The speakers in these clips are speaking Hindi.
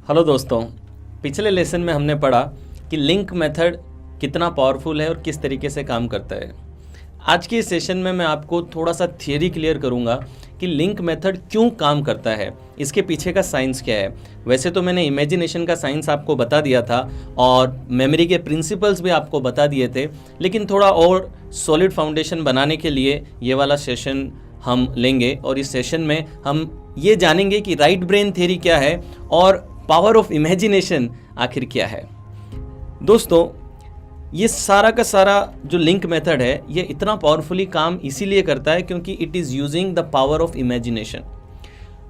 हेलो दोस्तों, पिछले लेसन में हमने पढ़ा कि लिंक मेथड कितना पावरफुल है और किस तरीके से काम करता है। आज के इस सेशन में मैं आपको थोड़ा सा थियरी क्लियर करूंगा कि लिंक मेथड क्यों काम करता है, इसके पीछे का साइंस क्या है। वैसे तो मैंने इमेजिनेशन का साइंस आपको बता दिया था और मेमोरी के प्रिंसिपल्स भी आपको बता दिए थे, लेकिन थोड़ा और सॉलिड फाउंडेशन बनाने के लिए ये वाला सेशन हम लेंगे और इस सेशन में हम ये जानेंगे कि राइट ब्रेन थ्योरी क्या है और पावर ऑफ इमेजिनेशन आखिर क्या है। दोस्तों, ये सारा का सारा जो लिंक मेथड है ये इतना पावरफुली काम इसीलिए करता है क्योंकि it is using the power of imagination.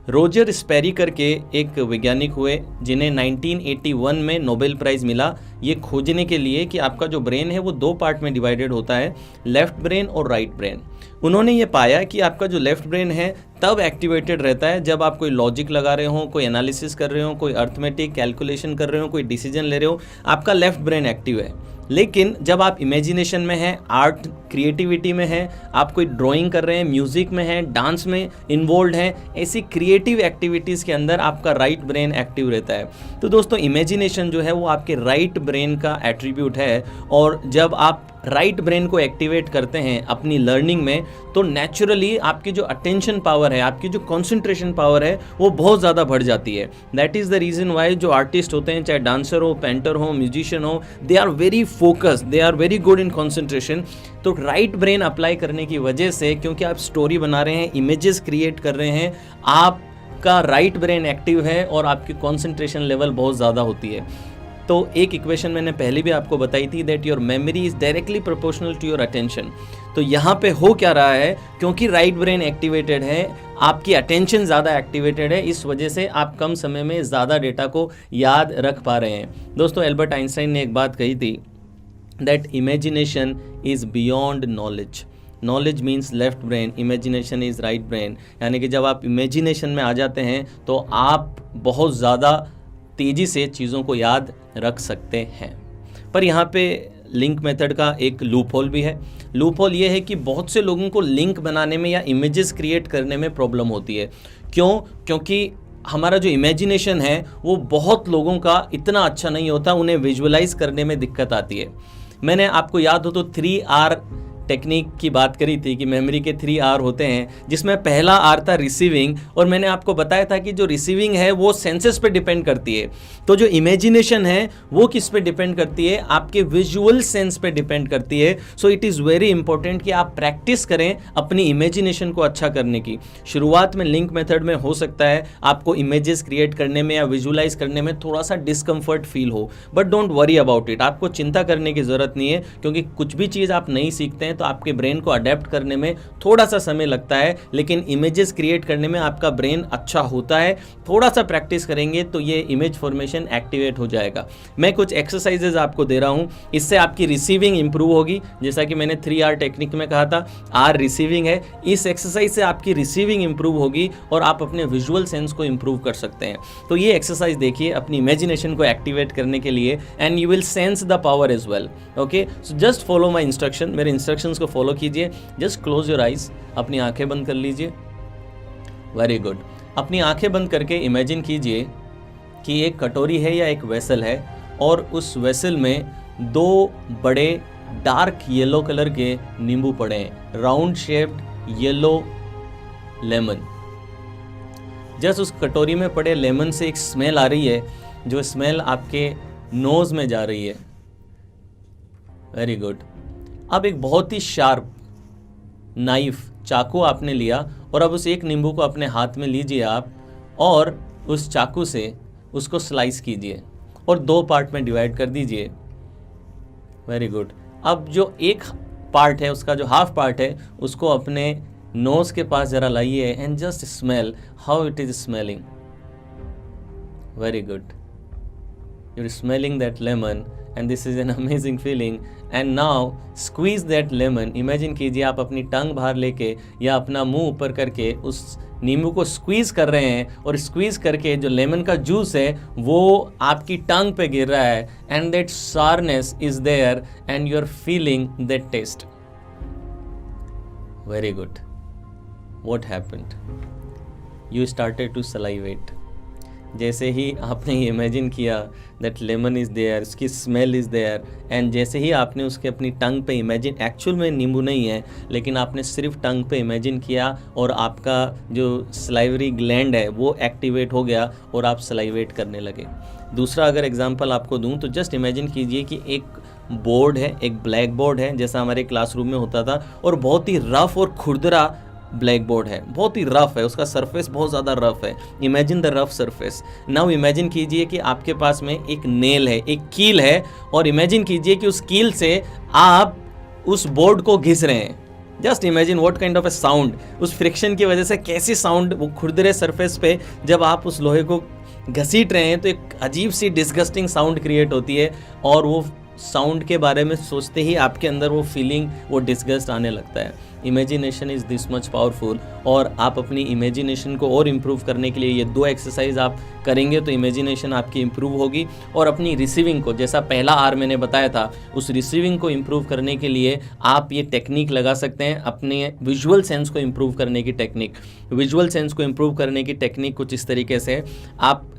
Roger स्पेरी करके एक वैज्ञानिक हुए जिन्हें 1981 में नोबेल प्राइज़ मिला ये खोजने के लिए कि आपका जो ब्रेन है वो दो पार्ट में डिवाइडेड होता है, लेफ्ट ब्रेन और राइट ब्रेन। उन्होंने ये पाया कि आपका जो लेफ्ट ब्रेन है तब एक्टिवेटेड रहता है जब आप कोई लॉजिक लगा रहे हो, कोई एनालिसिस कर रहे हो, कोई अर्थमेटिक कैलकुलेशन कर रहे हो, कोई डिसीजन ले रहे हो, आपका लेफ्ट ब्रेन एक्टिव है। लेकिन जब आप इमेजिनेशन में हैं, आर्ट क्रिएटिविटी में हैं, आप कोई ड्राइंग कर रहे हैं, म्यूजिक में हैं, डांस में इन्वॉल्व हैं, ऐसी क्रिएटिव एक्टिविटीज़ के अंदर आपका राइट ब्रेन एक्टिव रहता है। तो दोस्तों, इमेजिनेशन जो है वो आपके राइट ब्रेन का एट्रीब्यूट है और जब आप राइट ब्रेन को एक्टिवेट करते हैं अपनी लर्निंग में तो नेचुरली आपकी जो अटेंशन पावर है, आपकी जो कंसंट्रेशन पावर है वो बहुत ज़्यादा बढ़ जाती है। That is the reason why जो आर्टिस्ट होते हैं, चाहे डांसर हो, पेंटर हो, म्यूजिशियन हो, they are very focused, they are very good in concentration. तो राइट ब्रेन अप्लाई करने की वजह से, क्योंकि आप स्टोरी बना रहे हैं, इमेजेस क्रिएट कर रहे हैं, आपका राइट ब्रेन एक्टिव है और आपकी कंसंट्रेशन लेवल बहुत ज़्यादा होती है। तो एक इक्वेशन मैंने पहले भी आपको बताई थी that your memory is directly proportional to your attention. तो यहाँ पे हो क्या रहा है, क्योंकि राइट ब्रेन एक्टिवेटेड है, आपकी अटेंशन ज़्यादा एक्टिवेटेड है, इस वजह से आप कम समय में ज़्यादा डेटा को याद रख पा रहे हैं। दोस्तों, एल्बर्ट आइंस्टाइन ने एक बात कही थी that imagination is beyond knowledge. Knowledge means left brain, imagination is right brain. यानी कि जब आप इमेजिनेशन में आ जाते हैं तो आप बहुत ज़्यादा तेज़ी से चीज़ों को याद रख सकते हैं। पर यहाँ पे लिंक मेथड का एक लूप होल भी है। लूप होल ये है कि बहुत से लोगों को लिंक बनाने में या इमेजेस क्रिएट करने में प्रॉब्लम होती है। क्यों? क्योंकि हमारा जो इमेजिनेशन है वो बहुत लोगों का इतना अच्छा नहीं होता, उन्हें विजुअलाइज करने में दिक्कत आती है। मैंने आपको याद हो तो 3R टेक्निक की बात करी थी कि मेमोरी के 3R होते हैं, जिसमें पहला R था रिसीविंग, और मैंने आपको बताया था कि जो रिसीविंग है वो सेंसेस पे डिपेंड करती है। तो जो इमेजिनेशन है वो किस पे डिपेंड करती है? आपके विजुअल सेंस पे डिपेंड करती है। So it is very important कि आप प्रैक्टिस करें अपनी इमेजिनेशन को अच्छा करने की। शुरुआत में लिंक मेथड में हो सकता है आपको इमेजेस क्रिएट करने में या विजुअलाइज करने में थोड़ा सा डिस्कम्फर्ट फील हो, but don't worry about it. आपको चिंता करने की ज़रूरत नहीं है, क्योंकि कुछ भी चीज़ आप नहीं सीखते हैं तो आपके ब्रेन को अडेप्ट करने में थोड़ा सा समय लगता है, लेकिन इमेजेस क्रिएट करने में आपका ब्रेन अच्छा होता है। थोड़ा सा प्रैक्टिस करेंगे तो ये इमेज फॉर्मेशन एक्टिवेट हो जाएगा। मैं कुछ एक्सरसाइजेज आपको दे रहा हूँ, इससे आपकी रिसीविंग इंप्रूव होगी। जैसा कि मैंने 3R टेक्निक में कहा था, R रिसीविंग है, इस एक्सरसाइज से आपकी रिसीविंग इंप्रूव होगी और आप अपने विजुअल सेंस को इंप्रूव कर सकते हैं। तो ये एक्सरसाइज देखिए अपनी इमेजिनेशन को एक्टिवेट करने के लिए, and you will sense the power as well. Okay, so just follow my instruction, मेरे इंस्ट्रक्शंस को फॉलो कीजिए। जस्ट क्लोज योर आइज, अपनी आंखें बंद कर लीजिए। Very good. अपनी आंखें बंद करके इमेजिन कीजिए कि एक कटोरी है या एक वेसल है और उस वेसल में दो बड़े डार्क येलो कलर के नींबू पड़े हैं, round shaped yellow lemon. Just उस कटोरी में पड़े लेमन से एक स्मेल आ रही है, जो स्मेल आपके नोज में जा रही है। Very good. अब एक बहुत ही शार्प नाइफ, चाकू आपने लिया और अब उस एक नींबू को अपने हाथ में लीजिए आप, और उस चाकू से उसको स्लाइस कीजिए और दो पार्ट में डिवाइड कर दीजिए। Very good. अब जो एक पार्ट है, उसका जो हाफ पार्ट है, उसको अपने नोज के पास जरा लाइए and just smell how it is smelling. Very good. You're smelling that lemon and this is an amazing feeling. And now squeeze that lemon. Imagine कीजिए आप अपनी टंग बाहर लेके या अपना मुंह ऊपर करके उस नींबू को स्क्वीज कर रहे हैं, और स्क्वीज करके जो लेमन का जूस है वो आपकी टंग पे गिर रहा है, and that sourness is there and you're feeling that taste. Very good. What happened? You started to salivate. जैसे ही आपने इमेजिन किया दैट लेमन इज़ देयर, उसकी स्मेल इज़ देयर, एंड जैसे ही आपने उसके अपनी टंग पे इमेजिन, एक्चुअल में नींबू नहीं है लेकिन आपने सिर्फ टंग पे इमेजिन किया और आपका जो सलाइवरी ग्लैंड है वो एक्टिवेट हो गया और आप सलाइवेट करने लगे। दूसरा अगर एग्जांपल आपको दूं तो जस्ट इमेजिन कीजिए कि एक बोर्ड है, एक ब्लैक बोर्ड है जैसा हमारे क्लासरूम में होता था, और बहुत ही रफ और खुरदरा ब्लैक बोर्ड है, बहुत ही रफ है, उसका सरफेस बहुत ज़्यादा रफ है। Imagine the rough surface. Now imagine कीजिए कि आपके पास में एक नेल है, एक कील है, और इमेजिन कीजिए कि उस कील से आप उस बोर्ड को घिस रहे हैं। Just imagine what kind of A sound, उस फ्रिक्शन की वजह से कैसी साउंड वो खुरदरे सरफेस पे जब आप उस लोहे को घसीट रहे हैं तो एक अजीब सी डिस्गस्टिंग साउंड क्रिएट होती है, और वो साउंड के बारे में सोचते ही आपके अंदर वो फीलिंग, वो डिस्गस्ट आने लगता है। Imagination is this much powerful. और आप अपनी इमेजिनेशन को और इम्प्रूव करने के लिए ये 2 एक्सरसाइज आप करेंगे तो इमेजिनेशन आपकी इम्प्रूव होगी। और अपनी रिसीविंग को, जैसा पहला आर मैंने बताया था, उस रिसीविंग को इम्प्रूव करने के लिए आप ये टेक्निक लगा सकते हैं, अपने विजुअल सेंस को इम्प्रूव करने की टेक्निक। विजुअल सेंस को इम्प्रूव करने की टेक्निक कुछ इस तरीके से, आप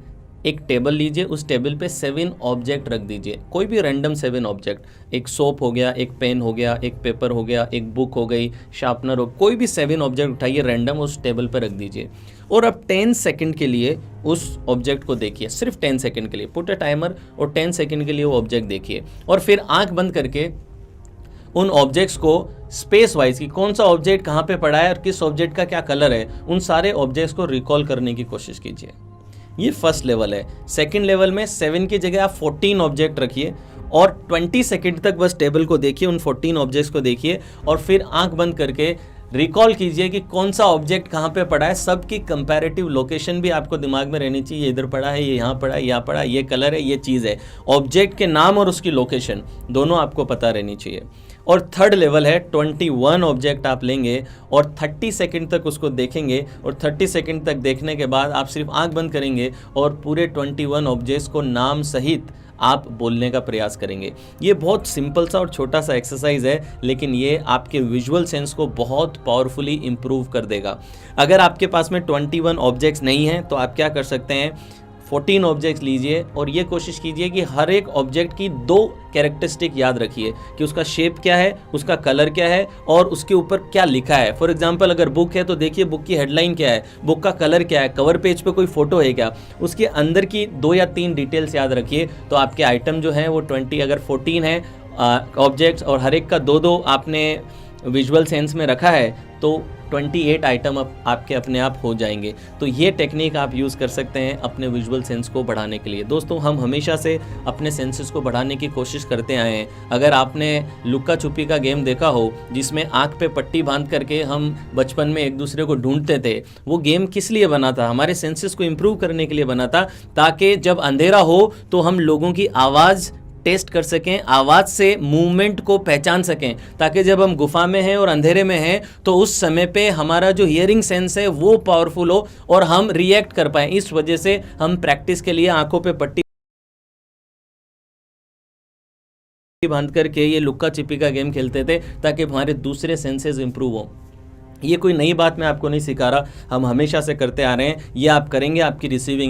एक टेबल लीजिए, उस टेबल पे 7 ऑब्जेक्ट रख दीजिए, कोई भी रैंडम 7 ऑब्जेक्ट। एक सोप हो गया, एक पेन हो गया, एक पेपर हो गया, एक बुक हो गई, शार्पनर हो, कोई भी 7 ऑब्जेक्ट उठाइए रैंडम, उस टेबल पर रख दीजिए। और अब 10 सेकंड के लिए उस ऑब्जेक्ट को देखिए, सिर्फ 10 सेकंड के लिए, पुट अ टाइमर, और 10 सेकंड के लिए वो ऑब्जेक्ट देखिए। और फिर आंख बंद करके उन ऑब्जेक्ट्स को स्पेस वाइज कि कौन सा ऑब्जेक्ट कहाँ पे पड़ा है और किस ऑब्जेक्ट का क्या कलर है, उन सारे ऑब्जेक्ट्स को रिकॉल करने की कोशिश कीजिए। ये फर्स्ट लेवल है। सेकंड लेवल में 7 की जगह आप 14 ऑब्जेक्ट रखिए और 20 सेकंड तक बस टेबल को देखिए, उन 14 ऑब्जेक्ट्स को देखिए, और फिर आंख बंद करके रिकॉल कीजिए कि कौन सा ऑब्जेक्ट कहाँ पे पड़ा है। सबकी कंपैरेटिव लोकेशन भी आपको दिमाग में रहनी चाहिए, ये इधर पड़ा है, ये यहाँ पड़ा है, यहाँ पड़ा है, ये कलर है, ये चीज़ है। ऑब्जेक्ट के नाम और उसकी लोकेशन दोनों आपको पता रहनी चाहिए। और थर्ड लेवल है 21 ऑब्जेक्ट आप लेंगे और 30 सेकंड तक उसको देखेंगे, और 30 सेकंड तक देखने के बाद आप सिर्फ आंख बंद करेंगे और पूरे 21 ऑब्जेक्ट्स को नाम सहित आप बोलने का प्रयास करेंगे। ये बहुत सिंपल सा और छोटा सा एक्सरसाइज है, लेकिन ये आपके विजुअल सेंस को बहुत पावरफुली इंप्रूव कर देगा। अगर आपके पास में 21 ऑब्जेक्ट्स नहीं हैं तो आप क्या कर सकते हैं, 14 ऑब्जेक्ट्स लीजिए और ये कोशिश कीजिए कि हर एक ऑब्जेक्ट की 2 कैरेक्टरिस्टिक याद रखिए कि उसका शेप क्या है, उसका कलर क्या है और उसके ऊपर क्या लिखा है। फॉर एग्जांपल अगर बुक है तो देखिए बुक की हेडलाइन क्या है, बुक का कलर क्या है, कवर पेज पे कोई फोटो है क्या, उसके अंदर की 2 या 3 डिटेल्स याद रखिए। तो आपके आइटम जो हैं वो 20, अगर 14 है ऑब्जेक्ट्स और हर एक का 2-2 आपने विजुअल सेंस में रखा है तो 28 आइटम आपके अपने आप हो जाएंगे। तो ये टेक्निक आप यूज़ कर सकते हैं अपने विजुअल सेंस को बढ़ाने के लिए। दोस्तों, हम हमेशा से अपने सेंसेस को बढ़ाने की कोशिश करते आए हैं। अगर आपने लुक्का छुपी का गेम देखा हो जिसमें आँख पे पट्टी बांध करके हम बचपन में एक दूसरे को ढूंढते थे, वो गेम किस लिए बना था? हमारे सेंसेस को इम्प्रूव करने के लिए बना था, ताकि जब अंधेरा हो तो हम लोगों की आवाज़ टेस्ट कर सकें, आवाज़ से मूवमेंट को पहचान सकें, ताकि जब हम गुफा में हैं और अंधेरे में हैं तो उस समय पे हमारा जो हियरिंग सेंस है वो पावरफुल हो और हम रिएक्ट कर पाएँ। इस वजह से हम प्रैक्टिस के लिए आंखों पे पट्टी बांध करके ये लुक्का छिपी का गेम खेलते थे ताकि हमारे दूसरे सेंसेस इंप्रूव हो। ये कोई नई बात मैं आपको नहीं सिखा रहा, हम हमेशा से करते आ रहे हैं। ये आप करेंगे, आपकी रिसीविंग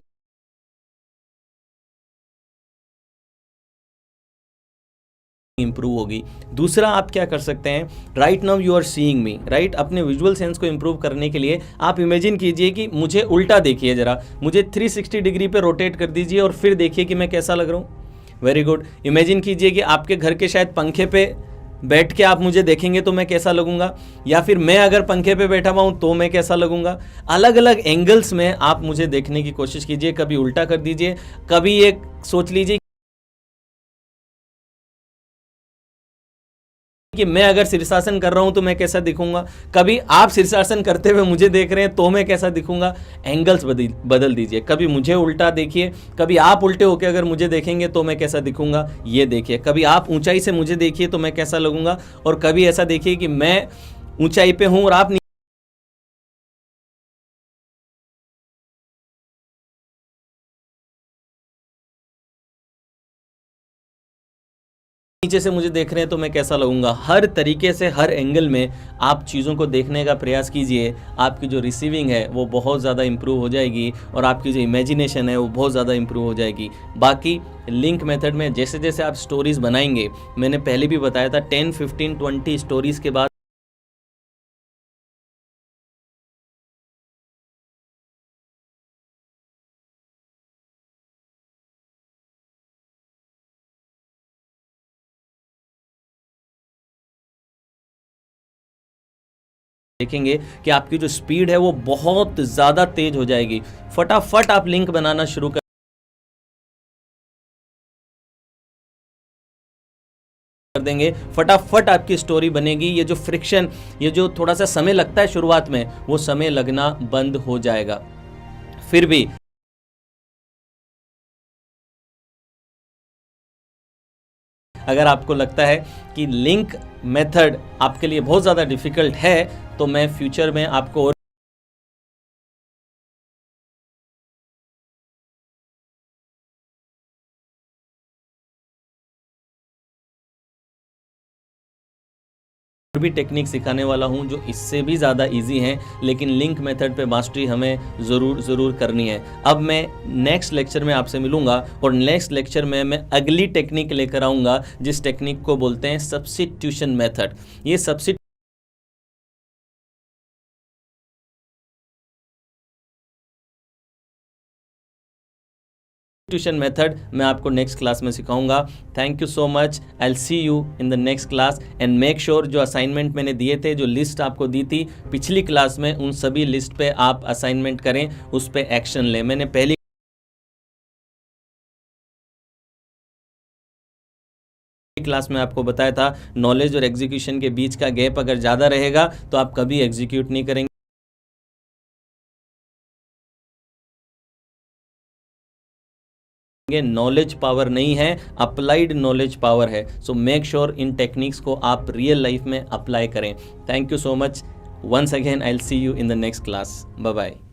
इंप्रूव होगी। दूसरा आप क्या कर सकते हैं, right now you are seeing me, right. अपने विजुअल सेंस को इंप्रूव करने के लिए आप इमेजिन कीजिए कि मुझे उल्टा देखिए, जरा मुझे 360 डिग्री पे रोटेट कर दीजिए और फिर देखिए कि मैं कैसा लग रहा हूँ। Very good. इमेजिन कीजिए कि आपके घर के शायद पंखे पे बैठ के आप मुझे देखेंगे तो मैं कैसा लगूंगा, या फिर मैं अगर पंखे पे बैठा हुआ हूं तो मैं कैसा लगूंगा। अलग अलग एंगल्स में आप मुझे देखने की कोशिश कीजिए। कभी उल्टा कर दीजिए, कभी एक सोच लीजिए कि मैं अगर शीर्षासन कर रहा हूं तो मैं कैसा दिखूंगा, कभी आप शीर्षासन करते हुए मुझे देख रहे हैं तो मैं कैसा दिखूंगा। एंगल्स बदल दीजिए, कभी मुझे उल्टा देखिए, कभी आप उल्टे होकर अगर मुझे देखेंगे तो मैं कैसा दिखूंगा, ये देखिए। कभी आप ऊंचाई से मुझे देखिए तो मैं कैसा लगूंगा, और कभी ऐसा देखिए कि मैं ऊंचाई पे हूं और आप नीचे से मुझे देख रहे हैं तो मैं कैसा लगूंगा। हर तरीके से, हर एंगल में आप चीज़ों को देखने का प्रयास कीजिए। आपकी जो रिसीविंग है वो बहुत ज़्यादा इंप्रूव हो जाएगी और आपकी जो इमेजिनेशन है वो बहुत ज़्यादा इंप्रूव हो जाएगी। बाकी लिंक मेथड में जैसे जैसे आप स्टोरीज़ बनाएंगे, मैंने पहले भी बताया था 10, 15, 20 स्टोरीज़ के बाद देखेंगे कि आपकी जो स्पीड है वो बहुत ज़्यादा तेज हो जाएगी। फटाफट आप लिंक बनाना शुरू कर देंगे, फटाफट आपकी स्टोरी बनेगी। ये जो फ्रिक्शन, ये जो थोड़ा सा समय लगता है शुरुआत में, वो समय लगना बंद हो जाएगा। फिर भी अगर आपको लगता है कि लिंक मेथड आपके लिए बहुत ज़्यादा डिफिकल्ट है, तो मैं फ्यूचर में आपको और भी टेक्निक सिखाने वाला हूं जो इससे भी ज़्यादा इजी हैं, लेकिन लिंक मेथड पे मास्टरी हमें ज़रूर करनी है। अब मैं नेक्स्ट लेक्चर में आपसे मिलूंगा और नेक्स्ट लेक्चर में मैं अगली टेक्निक लेकर आऊँगा, जिस टेक्निक को बोलते हैं सब्स्टिट्यूशन मेथड। ये सब्स्टिट्यूशन मेथड मैं आपको नेक्स्ट क्लास में सिखाऊंगा। Thank you so much. I will see you in the next class and make sure जो असाइनमेंट मैंने दिए थे, जो लिस्ट आपको दी थी पिछली क्लास में, उन सभी लिस्ट पे आप असाइनमेंट करें, उस पे एक्शन लें। मैंने पहली क्लास में आपको बताया था नॉलेज और एग्जीक्यूशन के बीच का गैप अगर ज़्यादा रहेगा तो आप कभी एग्जीक्यूट नहीं करेंगे। नॉलेज पावर नहीं है, अप्लाइड नॉलेज पावर है। सो मेक श्योर इन टेक्निक्स को आप रियल लाइफ में अप्लाई करें। Thank you so much. Once again I will see you in the next class. Bye bye.